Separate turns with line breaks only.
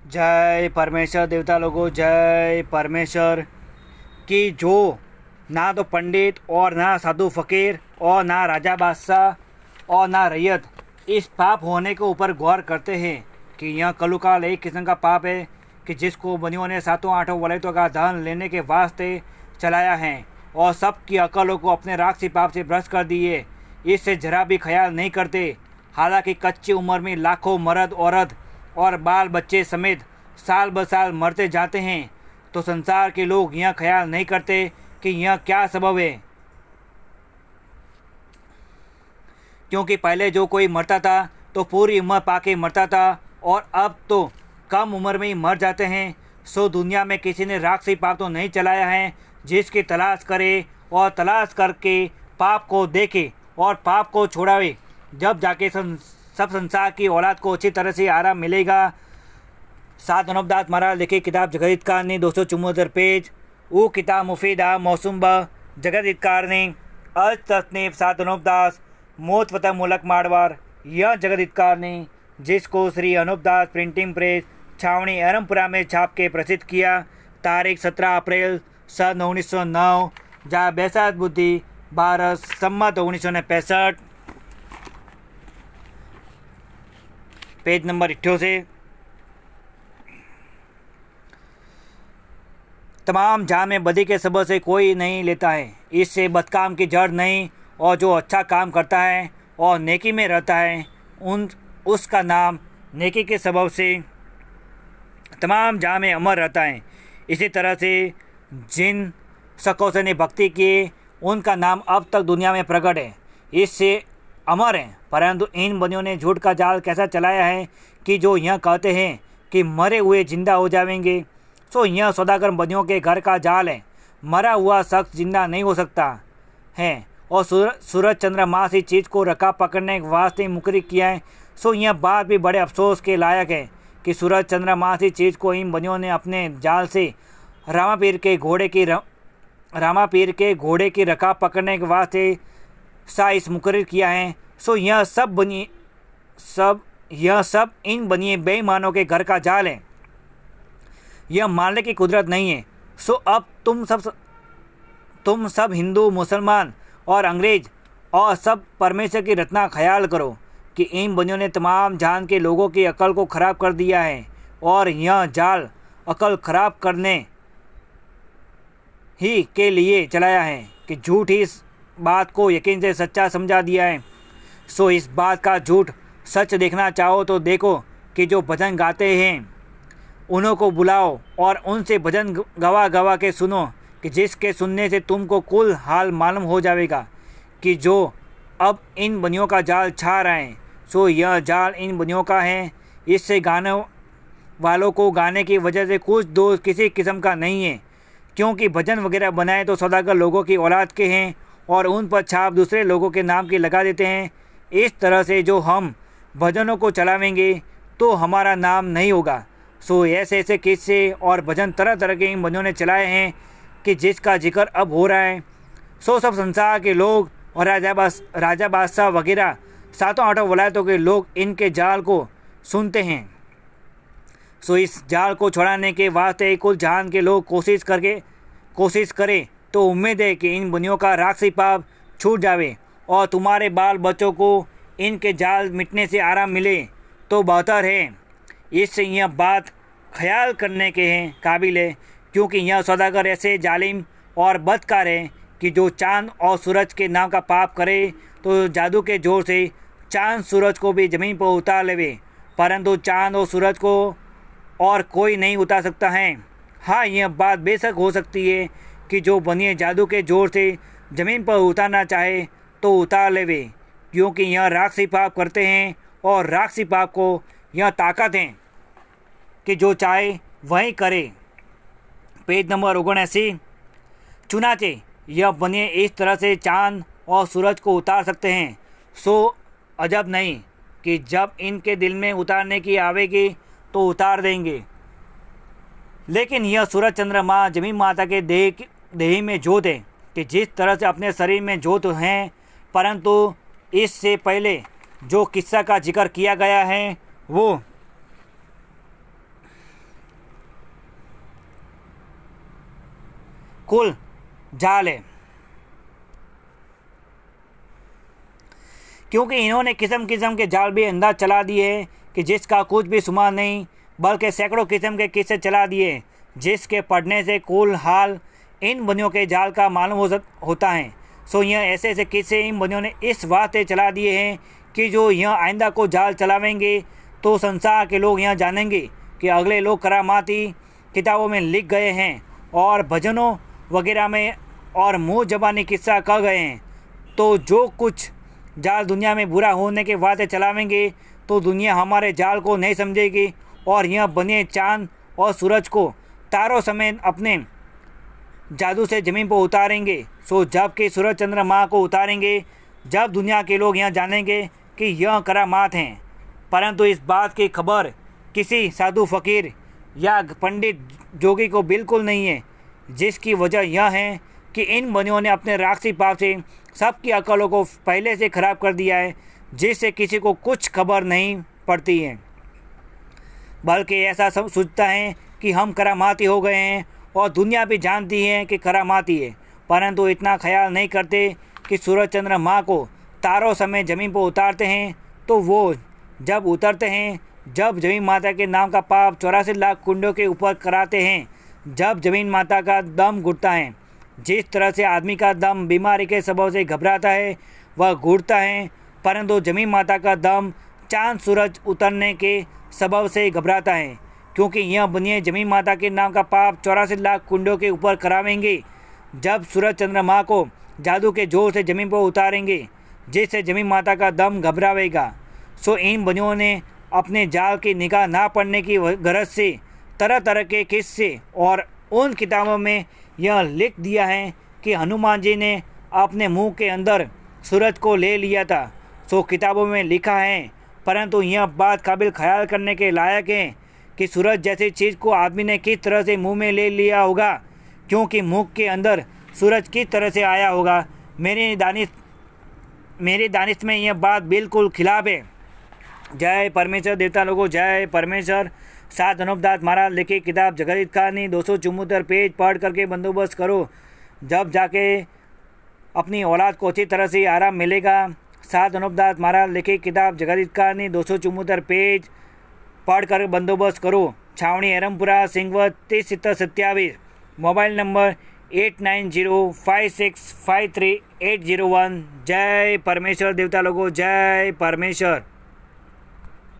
जय परमेश्वर देवता लोगों, जय परमेश्वर। कि जो ना तो पंडित और ना साधु फकीर और ना राजा बादशाह और ना रैयत इस पाप होने के ऊपर गौर करते हैं कि यह कलुकाल एक किस्म का पाप है कि जिसको बनियों ने सातों आठों वलयतों का धन लेने के वास्ते चलाया है और सबकी अकलों को अपने राक्षसी पाप से भ्रष्ट कर दिए। इससे जरा भी ख्याल नहीं करते। हालांकि कच्ची उम्र में लाखों मर्द औरत और बाल बच्चे समेत साल ब साल मरते जाते हैं, तो संसार के लोग यह ख्याल नहीं करते कि यह क्या सबब है। क्योंकि पहले जो कोई मरता था तो पूरी उम्र पाके मरता था और अब तो कम उम्र में ही मर जाते हैं। सो दुनिया में किसी ने राक्षसी पाप तो नहीं चलाया है जिसकी तलाश करे और तलाश करके पाप को देखे और पाप को छोड़ावे। जब जाके सब संसार की औलाद को अच्छी तरह से आराम मिलेगा। सात अनूपदास महाराज लिखी किताब जगत कारणी 274 पेज। वो किताब मुफीदा मौसुम्बा जगत कारणी अर्ज तस्नीफ सात अनूपदास मोत वतन मूलक मारवाड़। यह जगत कारणी जिसको श्री अनूपदास प्रिंटिंग प्रेस छावनी अरमपुरा में छाप के प्रसिद्ध किया। तारीख 17 अप्रैल सन 1909 जहाँ बैसाख बुद्धि 12 सम्मत 1965। Page number 78। तमाम जान में बदी के सबब से कोई नहीं लेता है। इससे बदकाम की जड़ नहीं, और जो अच्छा काम करता है और नेकी में रहता है उसका नाम नेकी के सबब से तमाम जान में अमर रहता है। इसी तरह से जिन शकों से ने भक्ति किए उनका नाम अब तक दुनिया में प्रकट है, इससे अमर है। परंतु इन बनियों ने झूठ का जाल कैसा चलाया है कि जो यह कहते हैं कि मरे हुए जिंदा हो जाएंगे। तो यह सौदागर बनियों के घर का जाल है। मरा हुआ शख्स जिंदा नहीं हो सकता है और सूरज चंद्रमा इस चीज़ को रखा पकड़ने के वास्ते मुकर्रर किया है। सो यह बात भी बड़े अफसोस के लायक है कि सूरज चंद्रमा इस चीज़ को इन बनियों ने अपने जाल से रामापीर के घोड़े की रखा पकड़ने के वास्ते साइस मुकर्रर किया है। सो यह सब इन बनिए बेईमानों के घर का जाल है। यह मारने की कुदरत नहीं है। सो अब तुम सब हिंदू मुसलमान और अंग्रेज और सब परमेश्वर की रचना ख्याल करो कि इन बनियों ने तमाम जान के लोगों की अकल को ख़राब कर दिया है और यह जाल अकल ख़राब करने ही के लिए चलाया है कि झूठ इस बात को यकीन से सच्चा समझा दिया है। सो इस बात का झूठ सच देखना चाहो तो देखो कि जो भजन गाते हैं उन्हों को बुलाओ और उनसे भजन गवा गवा के सुनो कि जिसके सुनने से तुमको कुल हाल मालूम हो जाएगा कि जो अब इन बनियों का जाल छा रहे हैं सो यह जाल इन बनियों का है। इससे गाने वालों को गाने की वजह से कुछ दोष किसी किस्म का नहीं है, क्योंकि भजन वगैरह बनाए तो सौदागर लोगों की औलाद के हैं और उन पर छाप दूसरे लोगों के नाम की लगा देते हैं। इस तरह से जो हम भजनों को चलावेंगे तो हमारा नाम नहीं होगा। सो ऐसे ऐसे किस्से और भजन तरह तरह के इन बनियों ने चलाए हैं कि जिसका जिक्र अब हो रहा है। सो सब संसार के लोग और राजा बादशाह वगैरह सातों आठों वलायतों के लोग इनके जाल को सुनते हैं। सो इस जाल को छुड़ाने के वास्ते कुल जहान के लोग कोशिश करें तो उम्मीद है कि इन बनियों का राक्षसी पाप छूट जावे और तुम्हारे बाल बच्चों को इनके जाल मिटने से आराम मिले तो बेहतर है। इससे यह बात ख्याल करने के हैं काबिल है, क्योंकि यह सौदागर ऐसे जालिम और बदकार है कि जो चांद और सूरज के नाम का पाप करे तो जादू के जोर से चांद सूरज को भी ज़मीन पर उतार लेवे, परंतु चांद और सूरज को और कोई नहीं उतार सकता है। हाँ, यह बात बेशक हो सकती है कि जो बनिए जादू के जोर से ज़मीन पर उतारना चाहे तो उतार लेवे, क्योंकि यह राक्षसी पाप करते हैं और राक्षसी पाप को यह ताकत है कि जो चाहे वही करे। Page number 79। चुनाचे यह बनिए इस तरह से चांद और सूरज को उतार सकते हैं। सो अजब नहीं कि जब इनके दिल में उतारने की आवेगी तो उतार देंगे। लेकिन यह सूरज चंद्रमा जमीन माता के देह में जोत है कि जिस तरह से अपने शरीर में जोत हैं, परंतु इससे पहले जो किस्सा का जिक्र किया गया है वो कुल जाल है, क्योंकि इन्होंने किस्म किस्म के जाल भी अंदाज चला दिए हैं कि जिसका कुछ भी शुमार नहीं, बल्कि सैकड़ों किस्म के किस्से चला दिए जिसके पढ़ने से कुल हाल इन बनियों के जाल का मालूम होता है। सो यह ऐसे ऐसे किस्से इन बनियों ने इस वास्ते चला दिए हैं कि जो यह आइंदा को जाल चलावेंगे तो संसार के लोग यह जानेंगे कि अगले लोग करामाती किताबों में लिख गए हैं और भजनों वगैरह में और मुँह जबानी किस्सा कह गए हैं। तो जो कुछ जाल दुनिया में बुरा होने के वास्ते चलावेंगे तो दुनिया हमारे जाल को नहीं समझेगी और यह बने चांद और सूरज को तारों समेत अपने जादू से ज़मीन पर उतारेंगे। सो जब कि सूरज चंद्रमा को उतारेंगे, जब दुनिया के लोग यह जानेंगे कि यह करामात हैं। परंतु इस बात की खबर किसी साधु फकीर या पंडित जोगी को बिल्कुल नहीं है, जिसकी वजह यह है कि इन बनियों ने अपने राक्षसी पाप से सबकी अकलों को पहले से ख़राब कर दिया है, जिससे किसी को कुछ खबर नहीं पड़ती है, बल्कि ऐसा सब सोचता है कि हम करामाती हो गए हैं और दुनिया भी जानती है कि करामाती है, परंतु इतना ख्याल नहीं करते कि सूरज चंद्रमा को तारों समेत ज़मीन पर उतारते हैं तो वो जब उतरते हैं, जब जमीन माता के नाम का पाप 84 लाख कुंडों के ऊपर कराते हैं, जब जमीन माता का दम घुटता है, जिस तरह से आदमी का दम बीमारी के सबब से घबराता है वह घुटता है, परंतु जमीन माता का दम चांद सूरज उतरने के सबब से घबराता है, क्योंकि यह बनिए जमीन माता के नाम का पाप 84 लाख कुंडों के ऊपर करावेंगे। जब सूरज चंद्रमा को जादू के जोर से ज़मीन पर उतारेंगे, जिससे जमीन माता का दम घबरावेगा। सो इन बनियों ने अपने जाल की निगाह ना पड़ने की गरज से तरह तरह के किस्से और उन किताबों में यह लिख दिया है कि हनुमान जी ने अपने मुंह के अंदर सूरज को ले लिया था। सो किताबों में लिखा है, परंतु यह बात काबिल ख्याल करने के लायक है कि सूरज जैसी चीज़ को आदमी ने किस तरह से मुंह में ले लिया होगा, क्योंकि मुंह के अंदर सूरज किस तरह से आया होगा। मेरे दानिश में यह बात बिल्कुल खिलाफ है। जय परमेश्वर देवता लोगों, जय परमेश्वर। सात अनुपदास महाराज लिखी किताब जगदीश कहानी 274 पेज पढ़ करके बंदोबस्त करो, जब जाके अपनी औलाद को अच्छी तरह से आराम मिलेगा। सात अनुपदास महाराज लिखी किताब जगदीश कहानी 274 पेज पढ़ कर बंदोबस्त करो। छावनी एरमपुरा सिंहवत 307027। Mobile number 8905653801। जय परमेश्वर देवता लोगों, जय परमेश्वर।